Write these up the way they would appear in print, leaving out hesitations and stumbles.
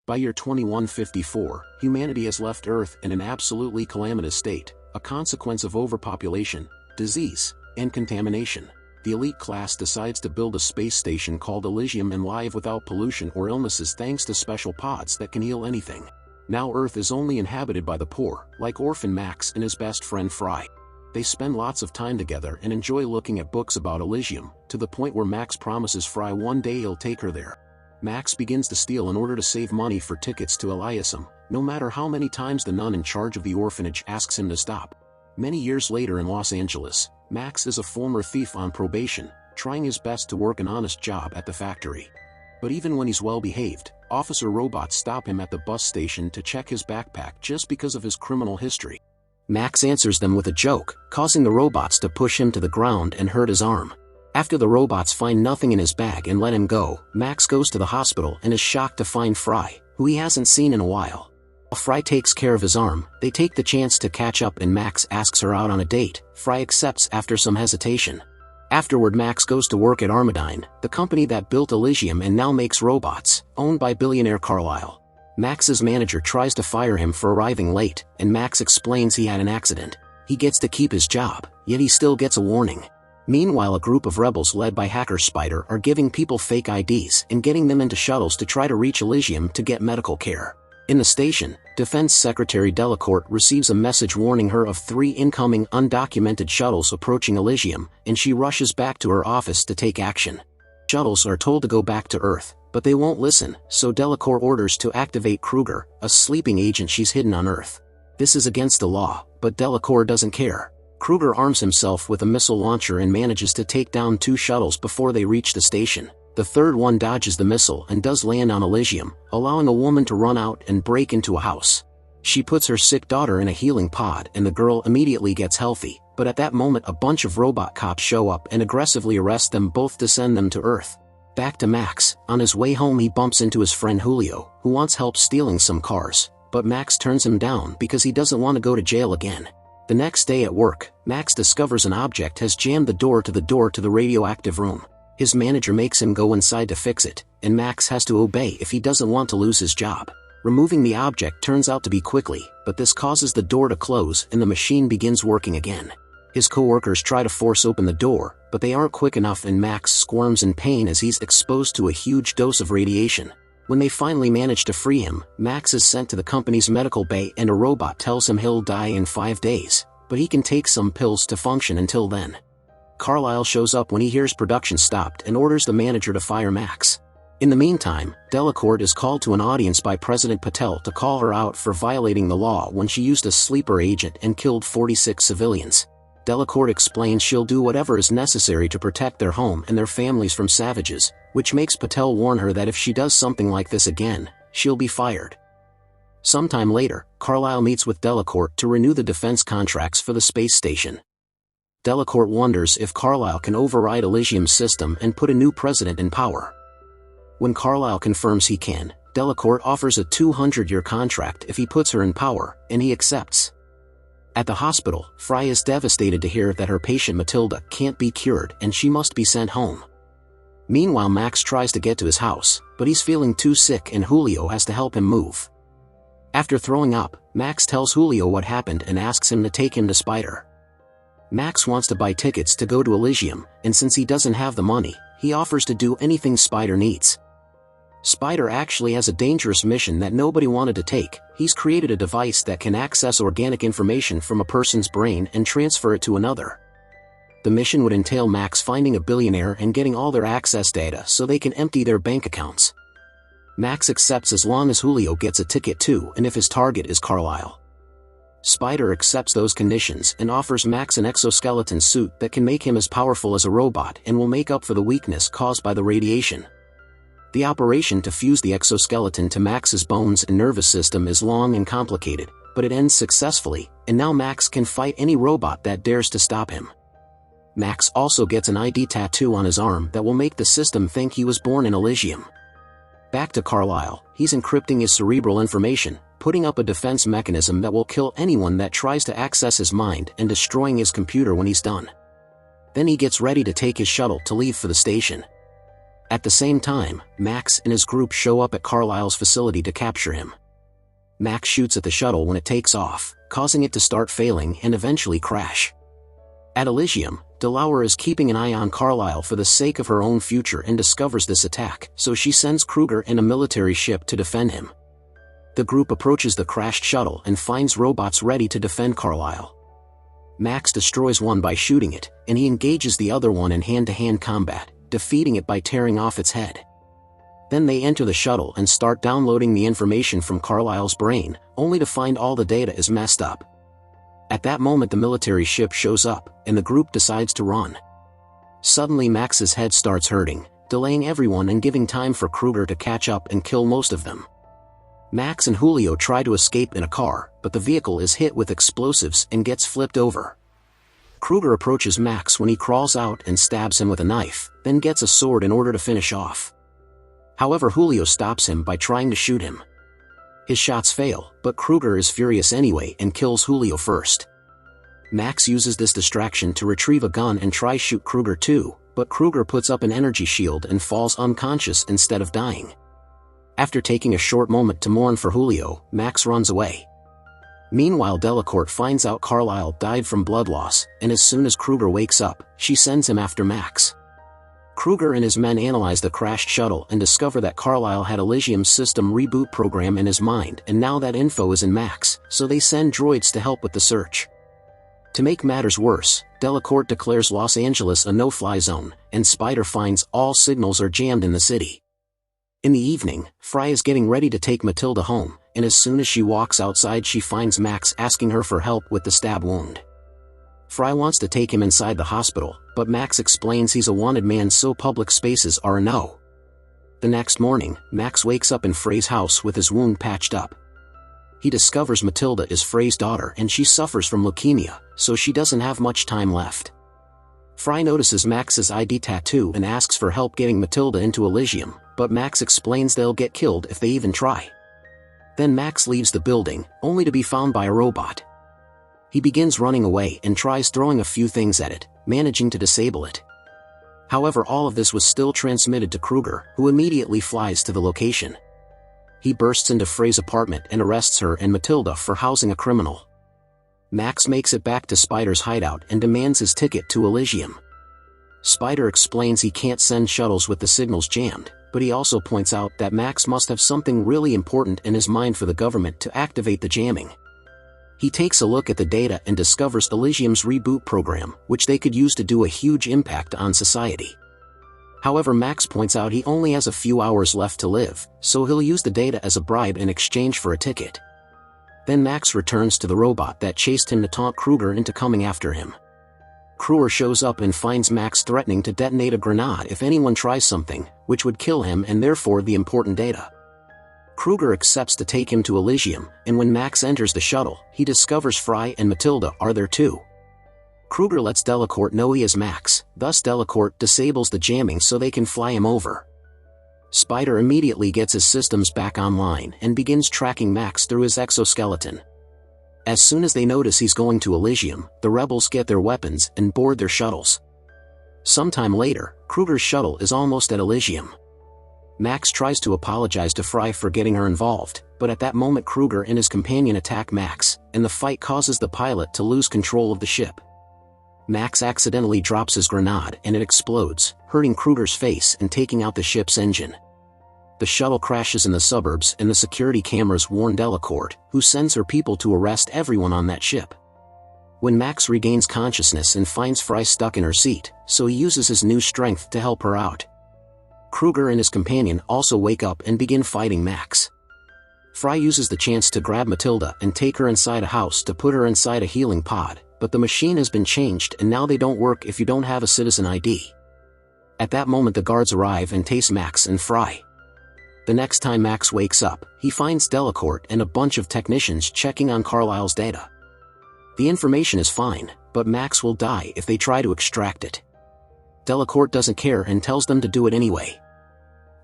By year 2154, humanity has left Earth in an absolutely calamitous state, a consequence of overpopulation, disease, and contamination. The elite class decides to build a space station called Elysium and live without pollution or illnesses thanks to special pods that can heal anything. Now Earth is only inhabited by the poor, like orphan Max and his best friend Fry. They spend lots of time together and enjoy looking at books about Elysium, to the point where Max promises Fry one day he'll take her there. Max begins to steal in order to save money for tickets to Elysium, no matter how many times the nun in charge of the orphanage asks him to stop. Many years later in Los Angeles, Max is a former thief on probation, trying his best to work an honest job at the factory. But even when he's well behaved, officer robots stop him at the bus station to check his backpack just because of his criminal history. Max answers them with a joke, causing the robots to push him to the ground and hurt his arm. After the robots find nothing in his bag and let him go, Max goes to the hospital and is shocked to find Fry, who he hasn't seen in a while. While Fry takes care of his arm, they take the chance to catch up and Max asks her out on a date. Fry accepts after some hesitation. Afterward, Max goes to work at Armadine, the company that built Elysium and now makes robots, owned by billionaire Carlyle. Max's manager tries to fire him for arriving late, and Max explains he had an accident. He gets to keep his job, yet he still gets a warning. Meanwhile, a group of rebels led by hacker Spider are giving people fake IDs and getting them into shuttles to try to reach Elysium to get medical care. In the station, Defense Secretary Delacourt receives a message warning her of 3 incoming undocumented shuttles approaching Elysium, and she rushes back to her office to take action. Shuttles are told to go back to Earth, but they won't listen, so Delacourt orders to activate Kruger, a sleeping agent she's hidden on Earth. This is against the law, but Delacourt doesn't care. Kruger arms himself with a missile launcher and manages to take down 2 shuttles before they reach the station. The third one dodges the missile and does land on Elysium, allowing a woman to run out and break into a house. She puts her sick daughter in a healing pod and the girl immediately gets healthy, but at that moment a bunch of robot cops show up and aggressively arrest them both to send them to Earth. Back to Max. On his way home he bumps into his friend Julio, who wants help stealing some cars, but Max turns him down because he doesn't want to go to jail again. The next day at work, Max discovers an object has jammed the door to the radioactive room. His manager makes him go inside to fix it, and Max has to obey if he doesn't want to lose his job. Removing the object turns out to be quickly, but this causes the door to close and the machine begins working again. His co-workers try to force open the door, but they aren't quick enough and Max squirms in pain as he's exposed to a huge dose of radiation. When they finally manage to free him, Max is sent to the company's medical bay and a robot tells him he'll die in 5 days, but he can take some pills to function until then. Carlyle shows up when he hears production stopped and orders the manager to fire Max. In the meantime, Delacourt is called to an audience by President Patel to call her out for violating the law when she used a sleeper agent and killed 46 civilians. Delacourt explains she'll do whatever is necessary to protect their home and their families from savages, which makes Patel warn her that if she does something like this again, she'll be fired. Sometime later, Carlyle meets with Delacourt to renew the defense contracts for the space station. Delacourt wonders if Carlyle can override Elysium's system and put a new president in power. When Carlyle confirms he can, Delacourt offers a 200-year contract if he puts her in power, and he accepts. At the hospital, Fry is devastated to hear that her patient Matilda can't be cured and she must be sent home. Meanwhile, Max tries to get to his house, but he's feeling too sick and Julio has to help him move. After throwing up, Max tells Julio what happened and asks him to take him to Spider. Max wants to buy tickets to go to Elysium, and since he doesn't have the money, he offers to do anything Spider needs. Spider actually has a dangerous mission that nobody wanted to take. He's created a device that can access organic information from a person's brain and transfer it to another. The mission would entail Max finding a billionaire and getting all their access data so they can empty their bank accounts. Max accepts as long as Julio gets a ticket too and if his target is Carlyle. Spider accepts those conditions and offers Max an exoskeleton suit that can make him as powerful as a robot and will make up for the weakness caused by the radiation. The operation to fuse the exoskeleton to Max's bones and nervous system is long and complicated, but it ends successfully, and now Max can fight any robot that dares to stop him. Max also gets an ID tattoo on his arm that will make the system think he was born in Elysium. Back to Carlyle, he's encrypting his cerebral information, putting up a defense mechanism that will kill anyone that tries to access his mind and destroying his computer when he's done. Then he gets ready to take his shuttle to leave for the station. At the same time, Max and his group show up at Carlisle's facility to capture him. Max shoots at the shuttle when it takes off, causing it to start failing and eventually crash. At Elysium, Delauer is keeping an eye on Carlisle for the sake of her own future and discovers this attack, so she sends Kruger in a military ship to defend him. The group approaches the crashed shuttle and finds robots ready to defend Carlisle. Max destroys one by shooting it, and he engages the other one in hand-to-hand combat, defeating it by tearing off its head. Then they enter the shuttle and start downloading the information from Carlisle's brain, only to find all the data is messed up. At that moment the military ship shows up, and the group decides to run. Suddenly Max's head starts hurting, delaying everyone and giving time for Kruger to catch up and kill most of them. Max and Julio try to escape in a car, but the vehicle is hit with explosives and gets flipped over. Kruger approaches Max when he crawls out and stabs him with a knife, then gets a sword in order to finish off. However, Julio stops him by trying to shoot him. His shots fail, but Kruger is furious anyway and kills Julio first. Max uses this distraction to retrieve a gun and try shoot Kruger too, but Kruger puts up an energy shield and falls unconscious instead of dying. After taking a short moment to mourn for Julio, Max runs away. Meanwhile, Delacourt finds out Carlisle died from blood loss, and as soon as Kruger wakes up, she sends him after Max. Kruger and his men analyze the crashed shuttle and discover that Carlisle had Elysium's system reboot program in his mind, and now that info is in Max, so they send droids to help with the search. To make matters worse, Delacourt declares Los Angeles a no-fly zone, and Spider finds all signals are jammed in the city. In the evening, Fry is getting ready to take Matilda home, and as soon as she walks outside she finds Max asking her for help with the stab wound. Fry wants to take him inside the hospital, but Max explains he's a wanted man so public spaces are a no. The next morning, Max wakes up in Frey's house with his wound patched up. He discovers Matilda is Frey's daughter and she suffers from leukemia, so she doesn't have much time left. Fry notices Max's ID tattoo and asks for help getting Matilda into Elysium, but Max explains they'll get killed if they even try. Then Max leaves the building, only to be found by a robot. He begins running away and tries throwing a few things at it, managing to disable it. However, all of this was still transmitted to Kruger, who immediately flies to the location. He bursts into Frey's apartment and arrests her and Matilda for housing a criminal. Max makes it back to Spider's hideout and demands his ticket to Elysium. Spider explains he can't send shuttles with the signals jammed, but he also points out that Max must have something really important in his mind for the government to activate the jamming. He takes a look at the data and discovers Elysium's reboot program, which they could use to do a huge impact on society. However, Max points out he only has a few hours left to live, so he'll use the data as a bribe in exchange for a ticket. Then Max returns to the robot that chased him to taunt Kruger into coming after him. Kruger shows up and finds Max threatening to detonate a grenade if anyone tries something, which would kill him and therefore the important data. Kruger accepts to take him to Elysium, and when Max enters the shuttle, he discovers Fry and Matilda are there too. Kruger lets Delacourt know he is Max, thus Delacourt disables the jamming so they can fly him over. Spider immediately gets his systems back online and begins tracking Max through his exoskeleton. As soon as they notice he's going to Elysium, the rebels get their weapons and board their shuttles. Sometime later, Kruger's shuttle is almost at Elysium. Max tries to apologize to Fry for getting her involved, but at that moment Kruger and his companion attack Max, and the fight causes the pilot to lose control of the ship. Max accidentally drops his grenade and it explodes, hurting Kruger's face and taking out the ship's engine. The shuttle crashes in the suburbs and the security cameras warn Delacourt, who sends her people to arrest everyone on that ship. When Max regains consciousness and finds Fry stuck in her seat, so he uses his new strength to help her out. Kruger and his companion also wake up and begin fighting Max. Fry uses the chance to grab Matilda and take her inside a house to put her inside a healing pod, but the machine has been changed and now they don't work if you don't have a citizen ID. At that moment the guards arrive and tase Max and Fry. The next time Max wakes up, he finds Delacourt and a bunch of technicians checking on Carlisle's data. The information is fine, but Max will die if they try to extract it. Delacourt doesn't care and tells them to do it anyway.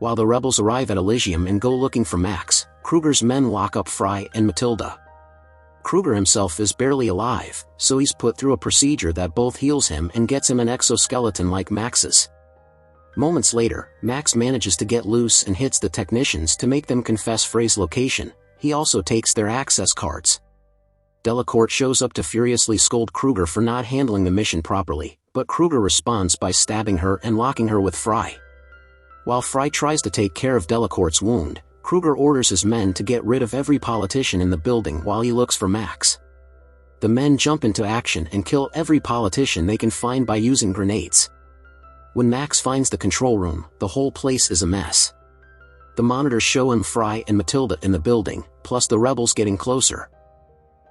While the rebels arrive at Elysium and go looking for Max, Kruger's men lock up Fry and Matilda. Kruger himself is barely alive, so he's put through a procedure that both heals him and gets him an exoskeleton like Max's. Moments later, Max manages to get loose and hits the technicians to make them confess Frey's location. He also takes their access cards. Delacourt shows up to furiously scold Kruger for not handling the mission properly, but Kruger responds by stabbing her and locking her with Frey. While Frey tries to take care of Delacourt's wound, Kruger orders his men to get rid of every politician in the building while he looks for Max. The men jump into action and kill every politician they can find by using grenades. When Max finds the control room, the whole place is a mess. The monitors show him Frey and Matilda in the building, plus the rebels getting closer.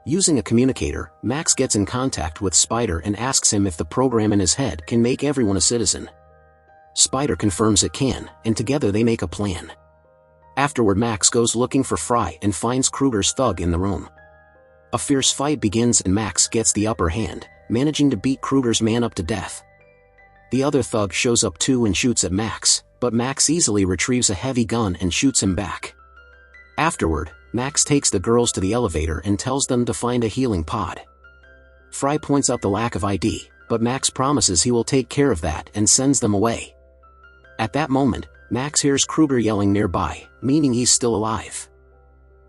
Using a communicator, Max gets in contact with Spider and asks him if the program in his head can make everyone a citizen. Spider confirms it can, and together they make a plan. Afterward, Max goes looking for Frey and finds Kruger's thug in the room. A fierce fight begins and Max gets the upper hand, managing to beat Kruger's man up to death. The other thug shows up too and shoots at Max, but Max easily retrieves a heavy gun and shoots him back. Afterward, Max takes the girls to the elevator and tells them to find a healing pod. Frey points out the lack of ID, but Max promises he will take care of that and sends them away. At that moment, Max hears Kruger yelling nearby, meaning he's still alive.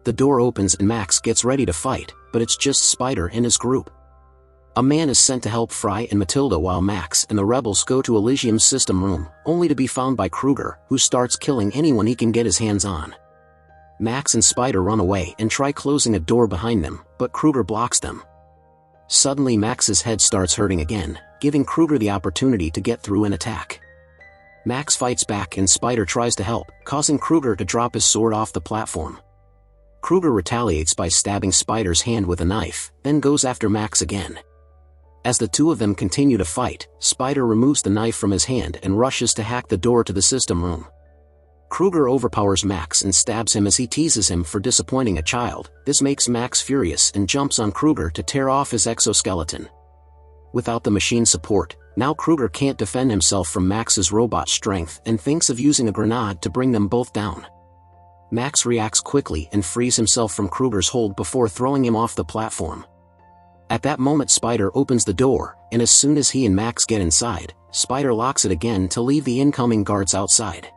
The door opens and Max gets ready to fight, but it's just Spider and his group. A man is sent to help Frey and Matilda while Max and the rebels go to Elysium's system room, only to be found by Kruger, who starts killing anyone he can get his hands on. Max and Spider run away and try closing a door behind them, but Kruger blocks them. Suddenly Max's head starts hurting again, giving Kruger the opportunity to get through and attack. Max fights back and Spider tries to help, causing Kruger to drop his sword off the platform. Kruger retaliates by stabbing Spider's hand with a knife, then goes after Max again. As the two of them continue to fight, Spider removes the knife from his hand and rushes to hack the door to the system room. Kruger overpowers Max and stabs him as he teases him for disappointing a child. This makes Max furious and jumps on Kruger to tear off his exoskeleton. Without the machine's support, now Kruger can't defend himself from Max's robot strength and thinks of using a grenade to bring them both down. Max reacts quickly and frees himself from Kruger's hold before throwing him off the platform. At that moment, Spider opens the door, and as soon as he and Max get inside, Spider locks it again to leave the incoming guards outside.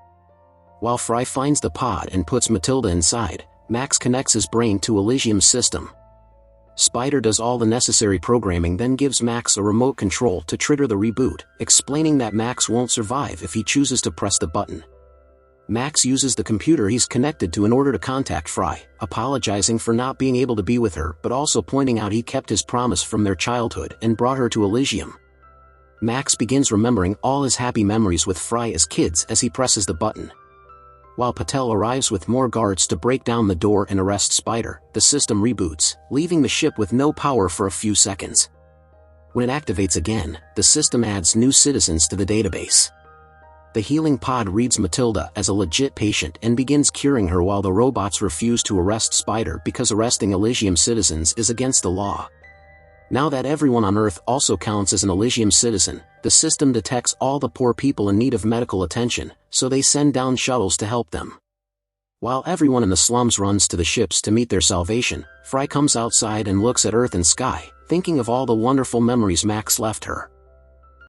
While Frey finds the pod and puts Matilda inside, Max connects his brain to Elysium's system. Spider does all the necessary programming, then gives Max a remote control to trigger the reboot, explaining that Max won't survive if he chooses to press the button. Max uses the computer he's connected to in order to contact Frey, apologizing for not being able to be with her but also pointing out he kept his promise from their childhood and brought her to Elysium. Max begins remembering all his happy memories with Frey as kids as he presses the button. While Patel arrives with more guards to break down the door and arrest Spider, the system reboots, leaving the ship with no power for a few seconds. When it activates again, the system adds new citizens to the database. The healing pod reads Matilda as a legit patient and begins curing her while the robots refuse to arrest Spider because arresting Elysium citizens is against the law. Now that everyone on Earth also counts as an Elysium citizen, the system detects all the poor people in need of medical attention, so they send down shuttles to help them. While everyone in the slums runs to the ships to meet their salvation, Frey comes outside and looks at Earth and sky, thinking of all the wonderful memories Max left her.